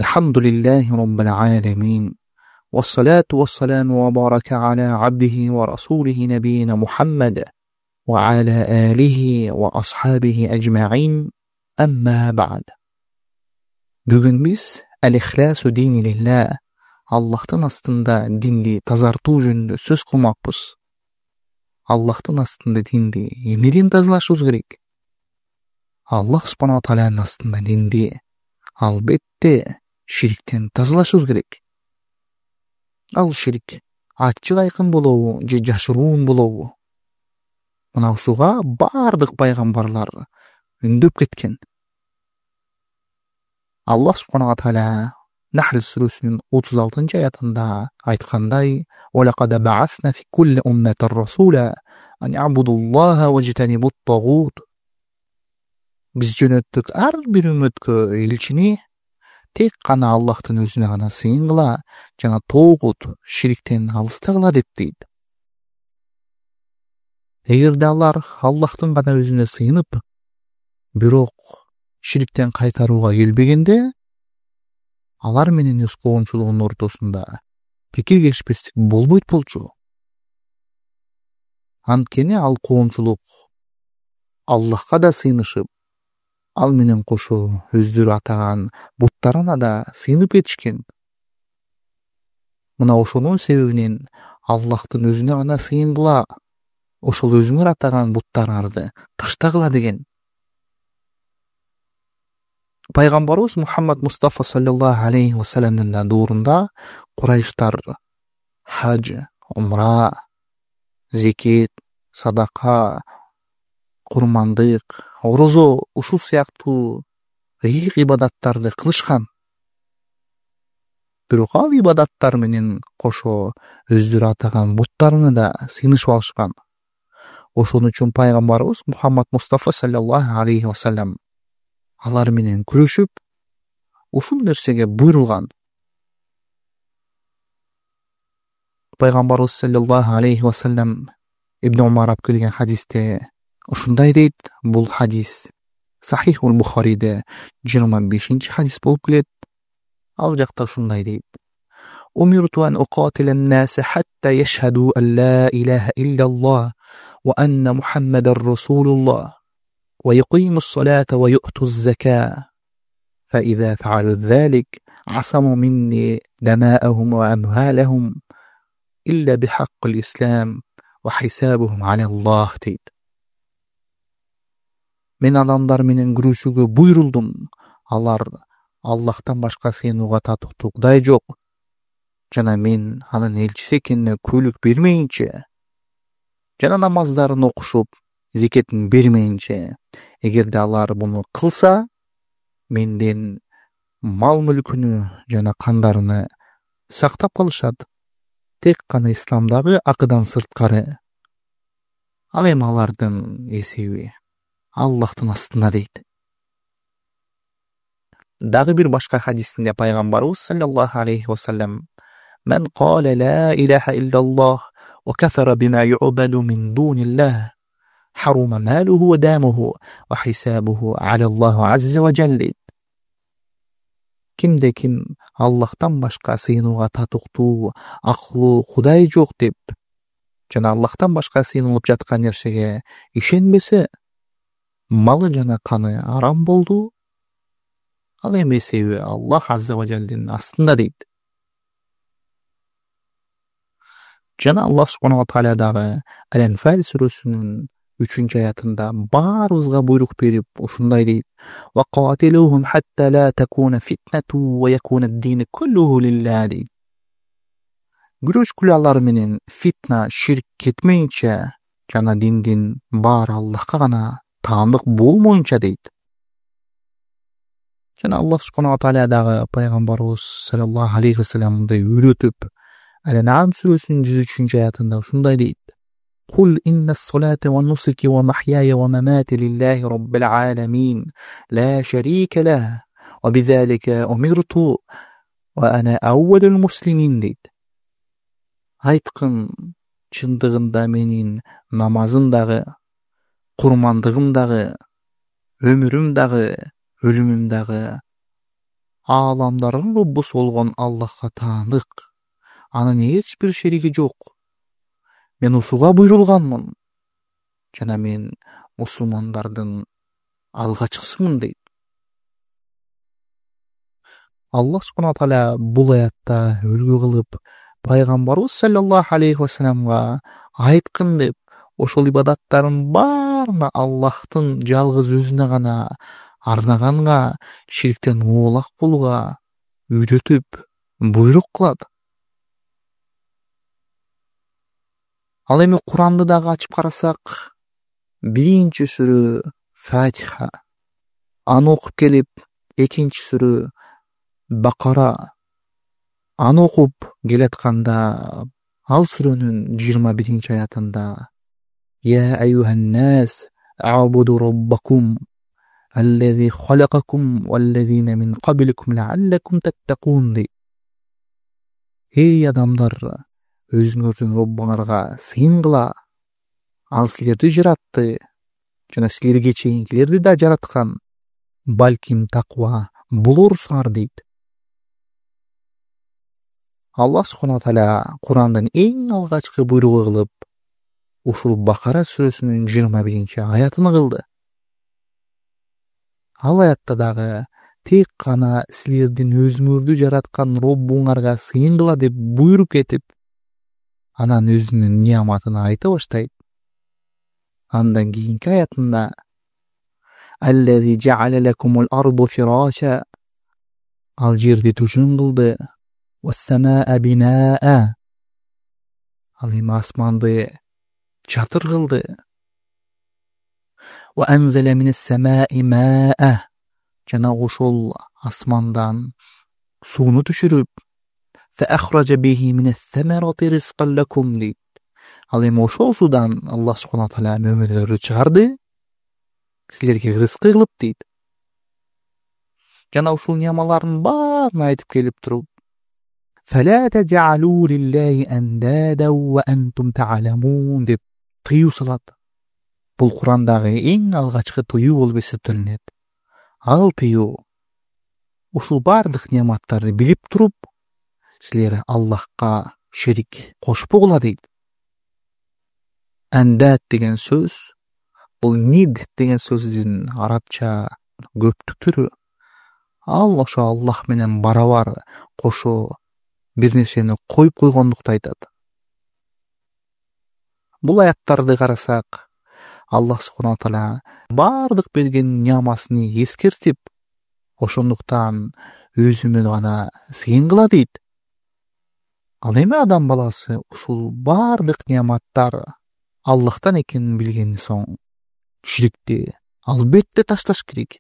الحمد لله رب العالمين والصلاة والسلام وبارك على عبده ورسوله نبينا محمد وعلى آله وأصحابه أجمعين أما بعد. Bugün biz el-ihlasu dini lillah, Allah'tan aslında dindi тазартуу жөнүндө сөз кылмакпыз. Allah'tan aslında dindi эмнеден тазалашыбыз керек? Allah subhanahu wa ta'alanын aslında dindi alбетте шириктен тазалашыбыз керек. Ал ширик ачык айкын болобу же жашыруун болобу? Мына ушуга бардык пайгамбарлар үндөп кеткен. Allah subhanahu wa ta'ala Nahl surесинин 36-аятында айткандай: "Валакад ба'асна фи кулли умматин расула ан ябудуллаха важтанибут тагут." Биз жөнөттүк ар бир үммөткө элчини тек гана Аллахтын өзүнө гана сыйынгыла жана тогут шириктен алыстагыла деп дейт. Эгерде алар Аллахтын гана өзүнө сыйынып, бирок шириктен кайтарууга келбегенде, алар менен өз коомчулугунун ортосунда пикир келишпестик болбойт болчу. Анткени ал коомчулук Аллахка да сыйынышып, ал менен кошо өздөрү атаган буттарына да сыйынып кетишкен. Мына ошонун себебинен Аллахтын өзүнө гана сыйынгыла, ошол өзүңөр атаган буттарыңарды таштагыла деген. Пайгамбарыбыз Мухаммад Мустафа саллаллаху алейхи ва салламдын дуурунда Курайштар хаж, умра, зекет, садака, курмандык, орозо ушул сыяктуу ыйык ибадаттарды кылышкан. Бирок ал ибадаттар менен кошо өздөрү атаган буттарына да сыйынышып алышкан. Ошон үчүн пайгамбарыбыз Мухаммад Мустафа саллаллаху алейхи ва саллям алар менен күрөшүп, ушул нерсеге буйрулган. Пайгамбарыбыз саллаллаху алейхи ва саллям Ибн Умар алып келген хадисте ушундай дейт. Бул хадис Сахих Бухариде 25-чи хадис болуп келет. Ал жакта ушундай дейт: "Умирту ан уqatila an-nasa hatta yashhadu an la ilaha illa Allah wa anna Muhammadar Rasulullah wa yuqimu as-salata wa yu'tu az-zakata fa idha fa'alu dhalik asamu minni dama'ahum wa amwalahum illa bihaqqi al-islam wa hisabuhum 'ala Allah." deyt. Мен адамдар менен күрөшүүгө буйрулдум. Алар Аллахтан башка сыйынууга татыктуу Кудай жок жана мен анын элчиси экенине күбөлүк бермейинче, жана намаздарын окушуп, зекетин бермейинче, эгерде алар буну кылса, менден мал мүлкүнү жана кандарыны сактап калышат, тек гана исламдагы акыдан сырткары. Ал эми алардын эсеби Аллахтын астында дейт. Дагы бир башка хадисинде пайгамбарыбыз саллаллаху алейхи ва саллям: "Мен кала ла илаха иллаллах ва кафара бима ю'баду мин дуниллах, харума малуху ва дамуху ва хисабуху аля Аллаху азза ва жалл." Кимде ким Аллахтан башка сыйынууга татыктуу акылуу Кудай жок деп жана Аллахтан башка сыйынылып жаткан нерсеге ишенбесе, малы жана каны арам болду. Ал эми эсеби Аллах азза ва жаллдин астында дейт. Жана Аллах субханаху ва тааля дагы Ал-Анфал сүрөсүнүн 3-аятында баарыбызга буйрук берип ушундай дейт: "Ва qatiluhum hatta la takuna fitnatu wa yakuna ad-din kulluhu lillah." дейт. Күрөшкүлө алар менен фитна, ширк кетмейинче жана диндин баары Аллахка гана таандык болмоюнча дейт. Жана Аллах субханаху ва тааля дагы пайгамбарыбыз саллаллаху алейхи ва саллямды үйрөтүп, Ал-Ан'ам сүрөсүнүн 103-аятында ушундай дейт: "Кул иннас-салата ва нусуки ва махьяя ва мамати лиллахи раббил аламин, ла шарика лах, ва бидалика умирту ва ана аввалул муслимин." дейт. Айткын, чындыгында менин намазым дагы, курмандыгым дагы, өмүрүм дагы, өлүмүм дагы Ааламдардын Роббусу болгон Аллахка таандык. Анын эч бир шериги жок. Мен ушуга буйрулганмын. Жана мен мусулмандардын алгачкысымын дейт. Аллах субхана тааля бул аятта үлгү кылып пайгамбарыбыз саллаллаху алейхи вассаламга айткын деп, ошол ибадаттардын баарына Аллахтын жалгыз өзүнө гана арнаганга, ширктен оолак болууга үйрөтүп буйрук кылат. Ал эми Куранды дагы ачып карасак, биринчи сүрө Фатиха, аны окуп келип, экинчи сүрө Бакара, аны окуп келатканда ал сүрөнүн 21 аятында Я айюханнас а'буду роббакум аллази халакакум валлазина мин кабликум лааллакум таттакун дейт. Эй адамдар, өзүңөрдүн Роббуңарга сыйынгыла. Ал силерди жаратты, жана силерге чейинкилерди да жараткан. Балким таква болорсуңар дейт. Аллах субхана тааля Курандын эң алгачкы буйругу кылып, ушул Бакара сүрөсүнүн 21 аятын кылды. Ал аятта дагы тек гана силердин өзүңөрдү жараткан Роббуңарга сыйынгыла деп буйрук этип, анан өзүнүн неаматын айта баштайт. Андан кийинки аятында Аллази жа'ала лакумул арду фираша, ал жерди төшөн кылды, вассамаа бинаа, ал эми асманды чатыр кылды. Ва анзала минас самааи маа, жана ошол асмандан сууну түшүрүп, фа ахража бихи минас самарати ризкан лакум дейт. Ал эми ошол суудан Аллах субхана тааля мөмөлөрдү чыгарды, силерге рызкы кылып дейт. Жана ушул неамалардын баарын айтып келип туруп, фала таджалу лиллахи андада ва антум та'ламун деп тыюу салат. Бул Курандагы эң алгачкы тыюу болуп эсептелинет. Ал тыюу ушул бардык неаматтарды билип туруп, силер Аллахка шерик кошпогула дейт. Андат деген сөз, бул нид деген сөздүн арабча көптүк түрү. Ал ошо Аллах менен барабар кошо бир нерсени коюп койгондукту айтат. Бул аяттарды карасак, Аллах субхана тааля бардык берген неамасын эскертип, ошондуктан өзүмө гана сыйынгыла дейт. Ал эми адам баласы ушул бардык неаматтар Аллахтан экенин билген соң, ширикти албетте ташташ керек.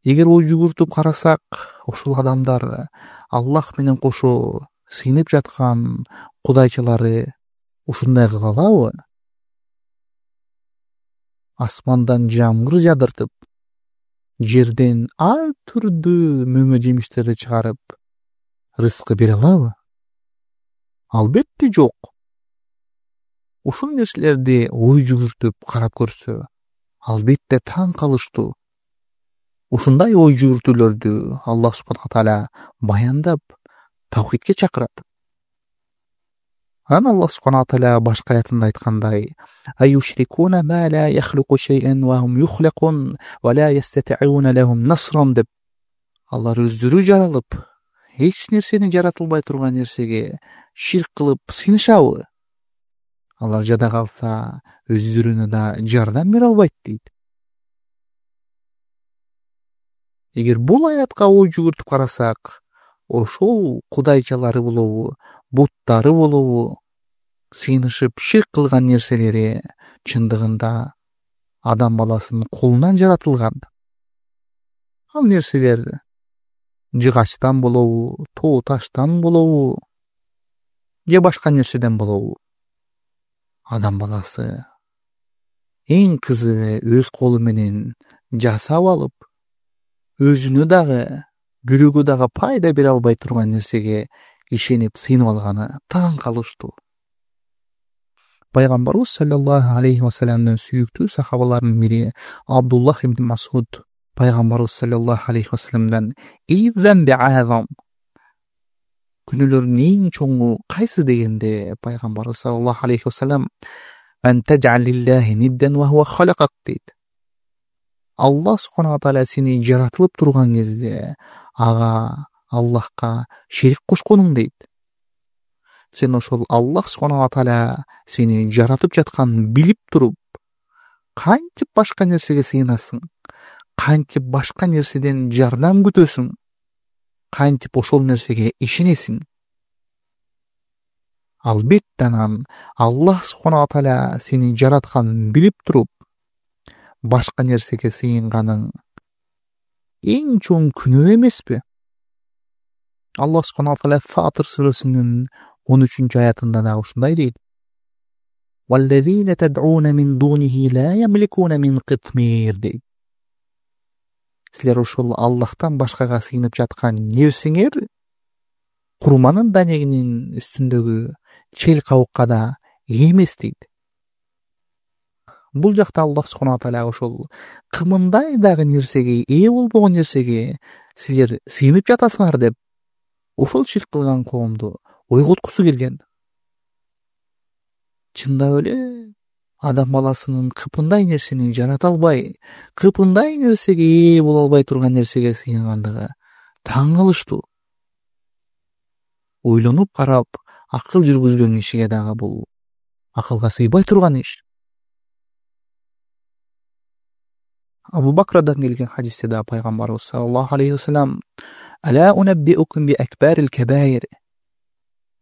Эгер ой жүгүртүп карасак, ушул адамдар Аллах менен кошо сыйынып жаткан кудайчалары ушундай кыла алабы? Асмандан жамгыр жадыртып, жерден ар түрдүү мөмө жемиштерди чыгарып, рызкы бере алабы? Албетте жок. Ушул нерселерди ой жүгүртүп карап көрсө, албетте таң калыштуу. Ушундай ой жүгүртүүлөрдү Аллах субхана тааля баяндап, тавхидке чакырат. Анан Аллах субхана тааля башка аятында айткандай, аюшрикуна ма ла яхлуку шей'ан ва хум юхлакун ва ла ястати'уна лахум насран деп. Алар өздөрү жаралып, эч нерсени жаратылбай турган нерсеге ширк кылып сыйынышабы? Алар жада калса, өздөрүнө да жардам бере албайт дейт. Эгер бул аятка ой жүгүртүп карасак, ошол кудайчалары болобу, буттары болобу, сыйынышып ширк кылган нерселери чындыгында адам баласынын колунан жаратылган. Ал нерселер жыгачтан болобу, тоо таштан болобу, же башка нерседен болобу. Адам баласы эң кызыгы өз колу менен жасап алып, өзүнө дагы, бирөөгө дагы пайда бере албай турган нерсеге ишенип сыйынып алганы таң калыштуу. Пайгамбарыбыз саллаллаху алейхи вассаламдын сүйүктүү сахабаларынын бири Абдуллах ибн Масуд Пайgambarыбыз sallallohu alayhi vasallamdan "İzzem bi'azam" günülörün en çoğu kaysı degende Пайgambarыбыз sallallohu alayhi vasallam "En tec'al lillahi nidden ve huve halakak" deydi. Allah subhanahu wa taala seni jaratılıp turgan кезде ага Allahqa şerik koşkonun deydi. Sen oşol Allah subhanahu wa taala seni jaratıp jatkan bilip turup kançıp başka nersege sığınasың, kançıp başka nerseden jardam kütösүң, kançıp oşol nersege işenesiň. Albettanan Allah subhanahu wa taala seni jaratkan bilip turup başka nersege sığınganyň en çoğun günü emespi? Allah subhanahu wa taala Fatır surasının 13. ayatında da uşunday deydi. وَالَّذ۪ينَ تَدْعُونَ مِنْ دُونِهِ لَا يَمْلِكُونَ مِنْ قِطْمِيرٍ deydi. Sizler oşul Allah'tan başkaga sığınıp jatkan nersiňer kurmanın daneginin üstündögi çel kavukka da emes deydi. Bul jakta Allah subhanahu wa taala oşol kımınday dagı nersege, eýe bolbogon nersege sizler sığınıp jatasyňar dep uful şirk kılgan kowumdu oýgutgusy gelgen. Çynda öyle adam balasının kıpınday nerseni jarata albay, kıpınday nersege eýe bola albay turgan nersege sığıngandygy taň kılışdy. Oýlanyp garap akyl jürgüzgen işige dagı bul akylga syýbay turgan iş. Abu Bakra'dan gelgen hadiste da Peygamberimiz sallallahu aleyhi ve sellem "Ala unabbiukum bi ekbaril kebair"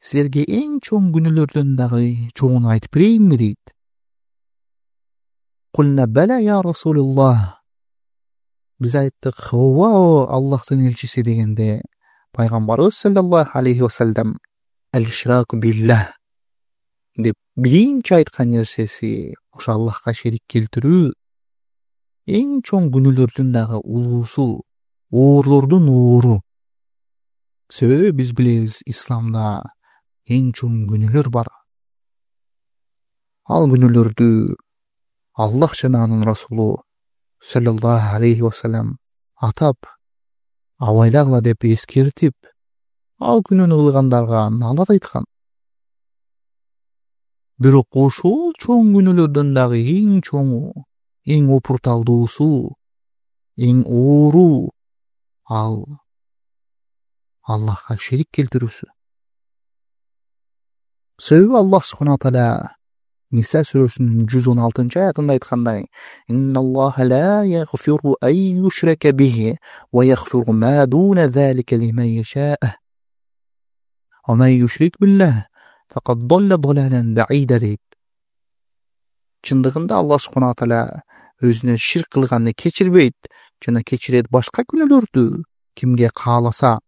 Sizlerge en çoğun günülörden dagı çoğunu aytıp bereyinmi deydi. Kulna bela ya Resulullah. Biz ayttık "Hova Allah'tan elçisi" degende Peygamberimiz sallallahu aleyhi ve sellem "El-işraku billah" dep birinci aytkan nersesi oşa Allah'a şerik keltirүү en çoğun günülörden dagı ulusu, uğurlordun uğuru. Sebebi biz bileriz İslamda en çoğun günülör bar. Al günülördü Allah şananın Rasulü sallallahu aleyhi ve sellem atap, avaylagla dep eskertip, al günün ılgandarga nalat aytkan. Birok oşol çoğun günülörden dagı en çoğu, en opurtalduusu, en uğuru al Allah'a şerik keltirүүsü. Sebebi Allah subhanahu wa taala Nisa surasının 116. ayatında aytkanday: "İnnallaha la yaghfiru en yushraka bihi ve yaghfiru ma dun zalika limen yasha. Ve men yushrik billah faqad dalla dalalan ba'ida" deydi. Çındygynda Allah subhanahu wa taala özüne şirk kılganny keçirbeýdi, jana keçiret başka günülördü kimge kalasa.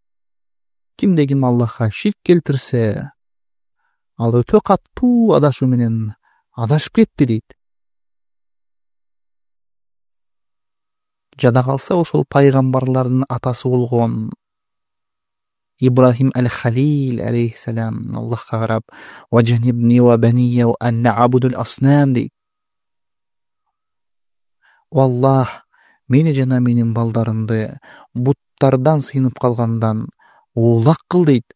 Kimde kim Allah'a şirk keltirse al ötö kattuu adaşu menen adaşıp ketdi deydi. Jada kalsa oşol paygambarlaryň atasy bolgon İbrahim el-Halil aleyhisselam Allah'a garap "Vecnibni ve beniyye en na'budul asnam" deydi. O Allah meni jana menin baldarymdy butlardan sığınıp kalgandan oğlak kıl deydi.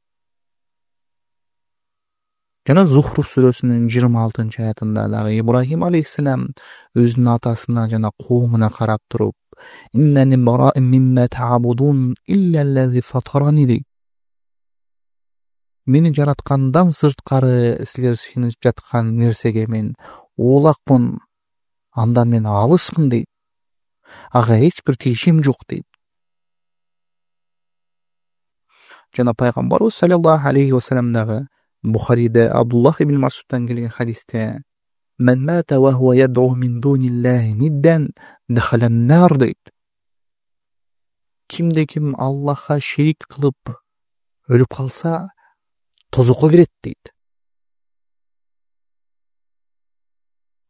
Jana Zuhruf surasının 26. ayatında da İbrahim aleyhisselam özünün atasına jana kowmuna karap turup "İnneni bara'in mimma ta'budun illellezi fatarani" deydi. Meni jaratkandan sırtkary sizler sığınıp jatkan nersege men oğlakmyn, andan men alyspyn deydi. Aga hiç bir tişim jok deydi. Jana Peygamberimiz sallallahu aleyhi ve sellem dağı Bukhari'de Abdullah ibn Mas'ud'dan gelgen hadiste "Men mata ve huve yed'u min dunillahi nidden dekhalen nar" deydi. Kimde kim Allah'a şerik kılıp ölüp kalsa tozukka giret deydi.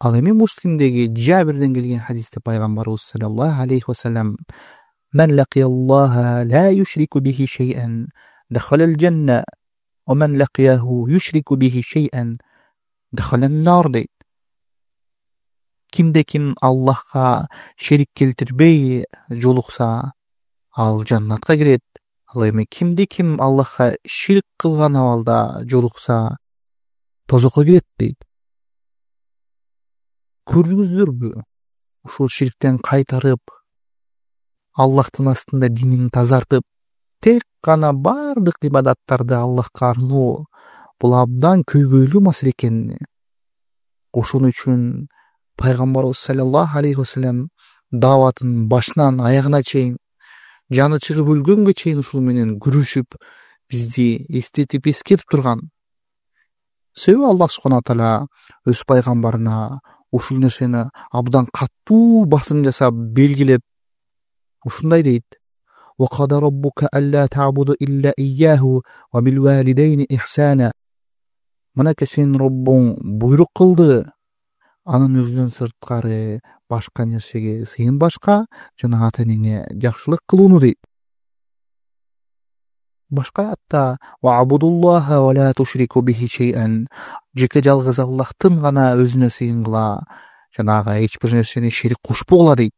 Alemi Muslim'deki Cabir'den gelgen hadiste Peygamberimiz sallallahu aleyhi ve sellem "Men laqiyallaha la yushriku bihi şey'en dekhalel cenne ve men laqiyahu yushriku bihi şey'en dekhalen nar" deydi. Кимде ким Аллахка шерик келтирбей жолукса, ал жаннатка кирет. Ал эми кимде ким Аллахка ширк кылган абалда жолукса, тозокко кирет дейт. Көрдүңүздөрбү? Ушул ширктен кайтарып, Аллахтын астында динин тазартып, тек гана бардык ибадаттарды Аллахка арноо бул абдан көйгөйлүү маселе экенин. Ошон үчүн пайгамбарыбыз саллаллаху алейхи вассалам дааватын башынан аягына чейин, жаны чыгып өлгөнгө чейин ушул менен күрөшүп, бизди эстетип эскертип турган. Себеби Аллах субхана таала өз пайгамбарына ушул нерсени абдан катуу басым жасап белгилеп ушундай дейт: وَقَضَى رَبُّكَ أَلَّا تَعْبُدُوا إِلَّا إِيَّاهُ وَبِالْوَالِدَيْنِ إِحْسَانًا. Мынакей сенин Роббуң буйрук кылды, анын өзүнөн сырткары башка нерсеге сыйынбашка жана ата-энеңе жакшылык кылууну дейт. Башка аятта وَعَبُدُوا وَلَا تُشْرِكُوا بِهِ شَيْئًا. Жеке жалгыз Аллахтын гана өзүнө сыйынгыла, жана ага эч бир нерсени шерик кошпогула дейт.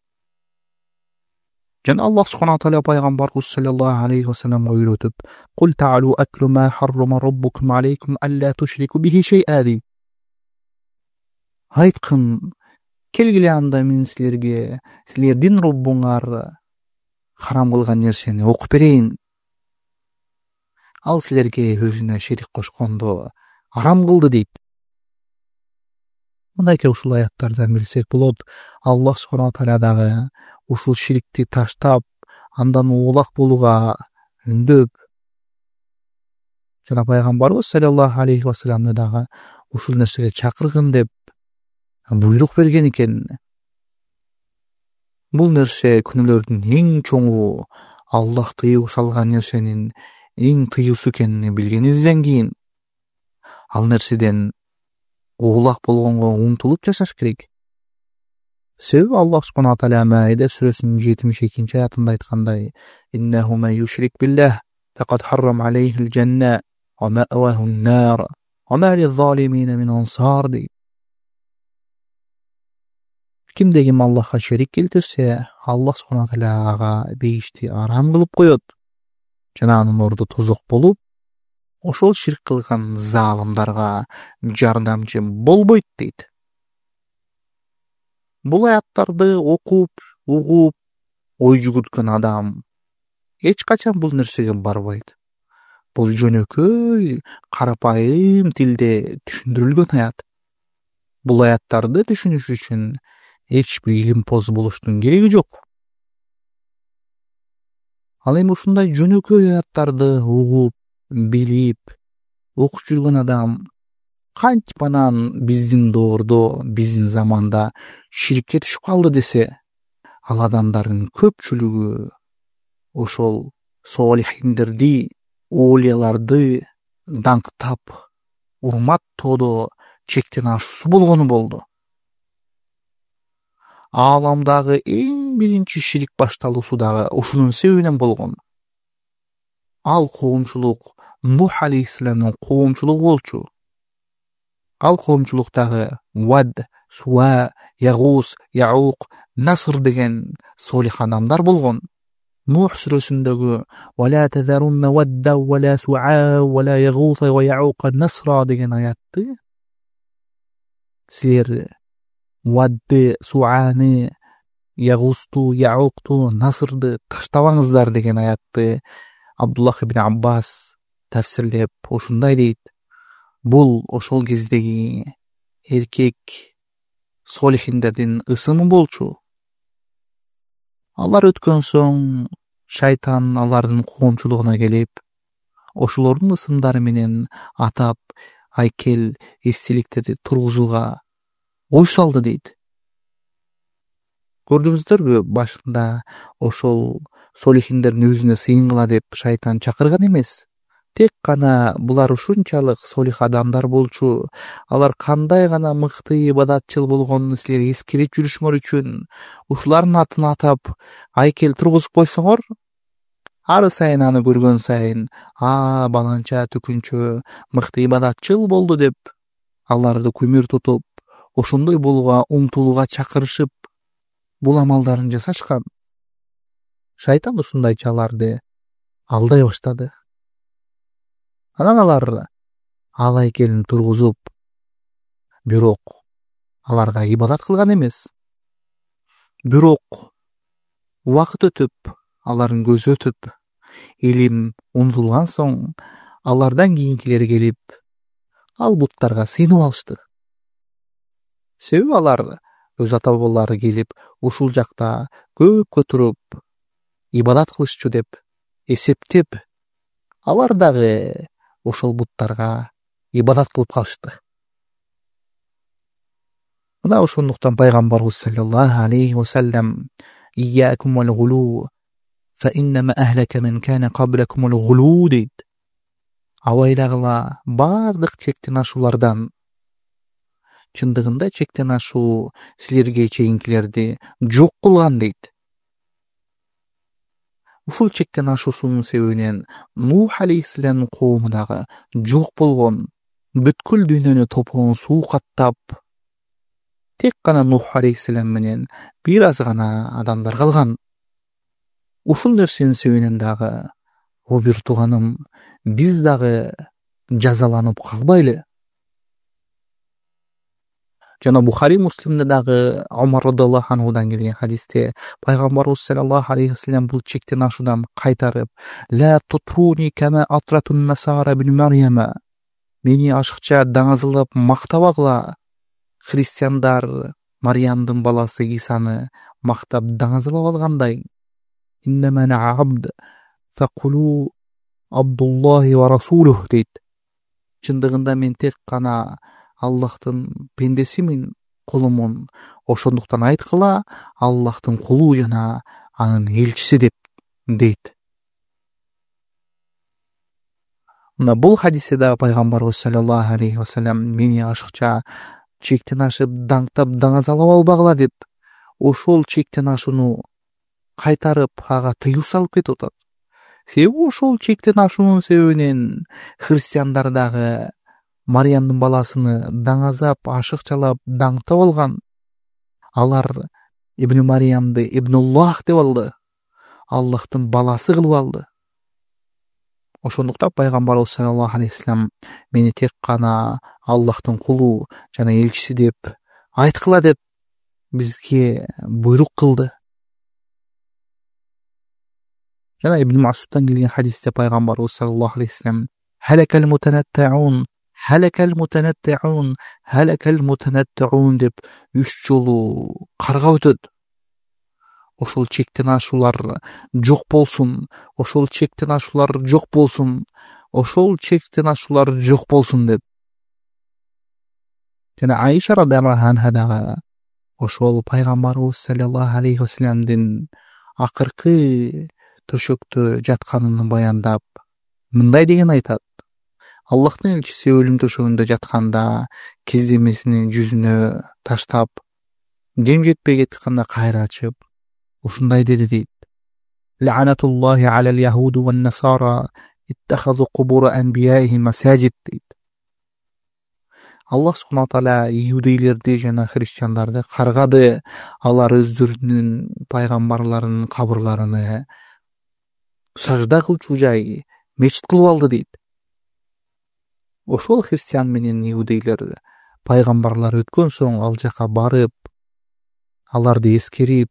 Жана Аллах субхана таала пайгамбарыбыз саллаллаху алейхи вассаламга үйрөтүп: "Кул таалу аклу ма харрама раббукум алейкум алла тушрику бихи шей'a" дейт. Айткын, келгиле анда мен силерге силердин Роббуңар харам кылган нерсени окуп берейин. Ал силерге өзүнө шерик кошконду арам кылды дейт. Мындайча ушул аяттардан билсек болот, Аллах субхана таала дагы ушул ширикти таштап, андан оолак болууга үндөп, жана пайгамбарыбыз саллаллаху алейхи вассаламды дагы ушул нерсеге чакыргын деп буйрук берген экен. Бул нерсе күнөөлөрдүн эң чоңу, Аллах тыюу салган нерсенин эң тыюусу экенин билгенибизден кийин ал нерседен оолак болгонго умтулуп жашаш керек. Себеби Аллах субхана таала Маида сүрөсүнүн 72-аятында айткандай: "Иннаху ман юшрик биллах фақад харрама алейхил жанна ва ма'ваху ан-нар ва ма лиз-залимина мин ансар" дейт. Кимде ким Аллахка шерик келтирсе, Аллах субхана таала ага бейишти арам кылып коет. Жана анын орду тозок болуп, ошол ширк кылган залымдарга жардамчы болбойт дейт. Бул аяттарды окуп, угуп, ой жүгүрткөн адам эч качан бул нерсеге барбайт. Бул жөнөкөй, карапайым тилде түшүндүрүлгөн аят. Бул аяттарды түшүнүш үчүн эч бир илимпоз болуштун кереги жок. Ал эми ушундай жөнөкөй аяттарды угуп, билип, окуп жүргөн адам кантип анан биздин доордо, биздин заманда ширкке түшүп калды десе, ал адамдардын көпчүлүгү ошол солихиндерди, оолияларды даңктап, урматтоодо чектен ашуусу болгону болду. Ааламдагы эң биринчи ширик башталуусу дагы ушунун себебинен болгон. Ал коомчулук Нух алейхиссаламдын коомчулугу болчу. Ал коомчулуктагы Вад, Суа, Ягус, Яук, Наср деген солих адамдар болгон. Нух сүрөсүндөгү "Вала тазарунна Вадда вала Суа вала Ягуса ва Яука Насра" деген аятты силер Вадды, Суаны, Ягусту, Яукту, Насрды таштабаңыздар деген аятты Абдуллах ибн Аббас тафсирлеп ушундай дейт: бул ошол кездеги эркек солихиндердин ысымы болчу. Алар өткөн соң шайтан алардын коомчулугуна келип, ошолордун ысымдары менен атап айкел эстеликтерди тургузууга ой салды дейт. Көрдүңүздөрбү, башында ошол солихиндердин өзүнө сыйынгыла деп шайтан чакырган эмес. Тек гана булар ушунчалык солих адамдар болчу, алар кандай гана мыкты ибадатчыл болгонун силер эскерип жүрүшүңөр үчүн ушулардын атын атап айкел тургузуп койсоңор, ары сайын аны көргөн сайын баланча түкүнчө мыкты ибадатчыл болду деп аларды күмүр тутуп, ошондой болууга умтулууга чакырышып, бул амалдарын жасашкан. Шайтан ушундайча аларды алдай баштады. Анан алар ал айкелин тургузуп, бирок аларга ибадат кылган эмес. Бирок убакыт өтүп, алардын көзү өтүп, илим унутулган соң, алардан кийинкилери келип, ал буттарга сыйынып алышты. Себеби алар өз ата бабалары келип, ушул жакта көккө туруп ибадат кылышчу деп эсептеп, алар дагы ошол буттарга ибадат кылып калышты. Мына ошондуктан пайгамбарыбыз саллаллаху алейхи ва саллям ийякум вал гулу фа иннама ахлака мен кана каблакум ал гулу дейт. Абайдагыла бардык чектен ашуулардан, чындыгында чектен ашуу силерге чейинкилерди жок кылган дейт. Ушул чектен ашуусунун себебинен Нух алейхиссаламдын коому дагы жок болгон, бүткүл дүйнөнү топоон суу каттап, тек гана Нух алейхиссалам менен бир аз гана адамдар калган. Ушул нерсенин себебинен дагы, о бир тууганым, биз дагы жазаланып калбайлы. Жана Бухари Муслимде дагы Омар радиаллаху анхудан келген хадисте пайгамбарыбыз саллаллаху алейхи ва саллям бул чектен ашуудан кайтарып, ла тутруни кама атратун насара бин Марьяма. Мени ашыкча даңазылап мактабагыла. Христиандар Марьямдын баласы Исаны мактап даңазылап алгандай. Иннама ана абд факулу Абдуллахи ва расулух дейт. Чындыгында мен тек гана Аллахтын пендесимин, кулумун. Ошондуктан айткыла, Аллахтын кулу жана анын элчиси деп дейт. Мына бул хадисте да пайгамбарыбыз саллаллаху алейхи ва саллям мени ашыкча чектен ашып даңктап даңазалап албагыла деп, ошол чектен ашууну кайтарып ага тыюу салып кетип атат. Себеби ошол чектен ашуунун себебинен христиандар дагы Марьямдын баласыны даңазап, ашыкчалап, даңктап алган. Алар Ибн Марьямды Ибнуллах деп алды. Аллахтын баласы кылып алды. Ошондуктан пайгамбарыбыз саллаллаху алейхи ва саллям мени тек гана Аллахтын кулу жана элчиси деп айткыла деп бизге буйрук кылды. Жана Ибн Масуддан келген хадисте пайгамбарыбыз саллаллаху алейхи ва саллям халакал мутанаттаун деп 3 жолу каргап өтөт. Ошол чектен ашуулар жок болсун, ошол чектен ашуулар жок болсун, ошол чектен ашуулар жок болсун деп. Жана Айша радиаллаху анха дагы ошол пайгамбарыбыз саллаллаху алейхи ва саллямдын акыркы төшөктө жатканын баяндап, мындай деген айтат. Аллахтын элчиси өлүм төшөгүндө жатканда кездемесини жүзүнө таштап, дем жетпей кетканда кайра ачып, ушундай деди дейт. Ла'натуллахи алал яхуду ван насара иттахазу кубура анбияихим масажид дейт. Аллах субхана таала иудейлерди жана христиандарды каргады. Алар өздөрүнүн пайгамбарларынын кабырларыны сажда кылчу жай, мечит кылып алды дейт. Ошол христиан менен иудейлер пайгамбарлар өткөн соң ал жака барып, аларды эскерип,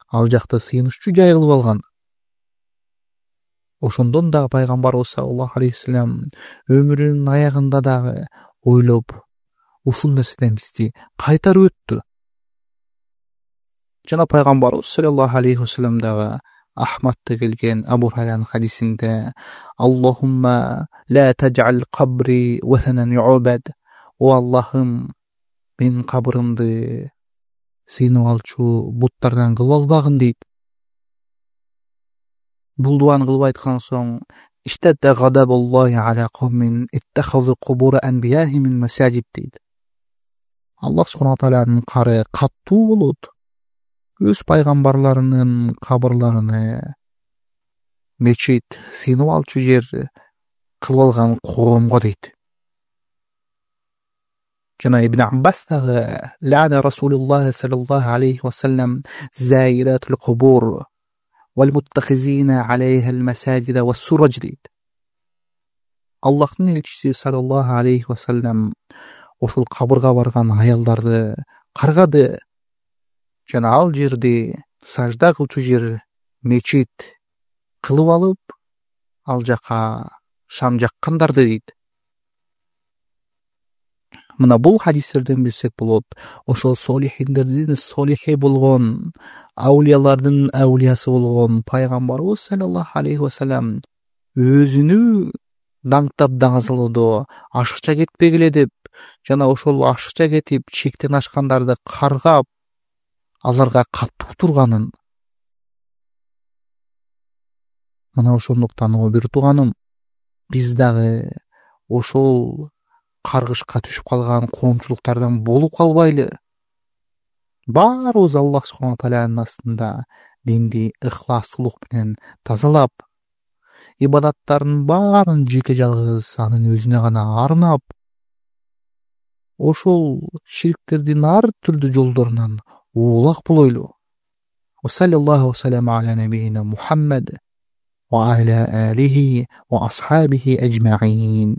ал жакта сыйынышчу жай кылып алган. Ошондон дагы пайгамбарыбыз саллаллаху алейхи ва саллям өмүрүнүн аягында дагы ойлоп, ушул нерседен бизди кайтарып өттү. Жана пайгамбарыбыз саллаллаху алейхи ва саллям дагы Ахмадта келген Абу Хурайранын хадисинде Аллахумма ла таджал кабри ватанан ю'бад. О Аллахым, мен кабырымды сыйынып алчу буттардан кылып албагын дейт. Бул дуаны кылып айткан соң иштадда гадабуллахи аля кавмин иттахазу кубура анбияхим масажид дейт. Аллах субхана тааланын кары каттуу болот. Өз пайгамбарларынын кабырларыны мечит, сыйынып алчу жер кылып алган коомго дейт. жана Ибн Аббас дагы лана Расулуллах саллаллаху алейхи ва саллям заиратул кубур вал муттахизина алейха ал-масаджида ва сурадж дейт. Аллахтын элчиси саллаллаху алейхи ва саллям ошол кабырга барган аялдарды каргады жана ал жерди сажда кылчу жер мечит кылып алып, ал жака шам жаккандарды дейт. Мына бул хадистерден билсек болот, ошол солихиндердин солихи болгон, аулиялардын аулиясы болгон пайгамбарыбыз саллаллаху алейхи ва саллям өзүнү даңктап даңазалоодо ашыкча кетпегиле деп, жана ошол ашыкча кетип чектен ашкандарды каргап, аларга катуу турганын. Мына ошондуктан о бир тууганым, биз дагы ошол каргышка түшүп калган коомчулуктардан болуп калбайлы. Баарыбыз Аллах субхана тааланын астында динди ыхласулук менен тазалап, ибадаттардын баарын жеке жалгыз анын өзүнө гана арнап, ошол ширктердин ар түрдүү жолдорунан улак болойлу. Ва саллаллаху ва саллам аля набийина Мухаммад ва аля алихи ва асхабихи аджмаин.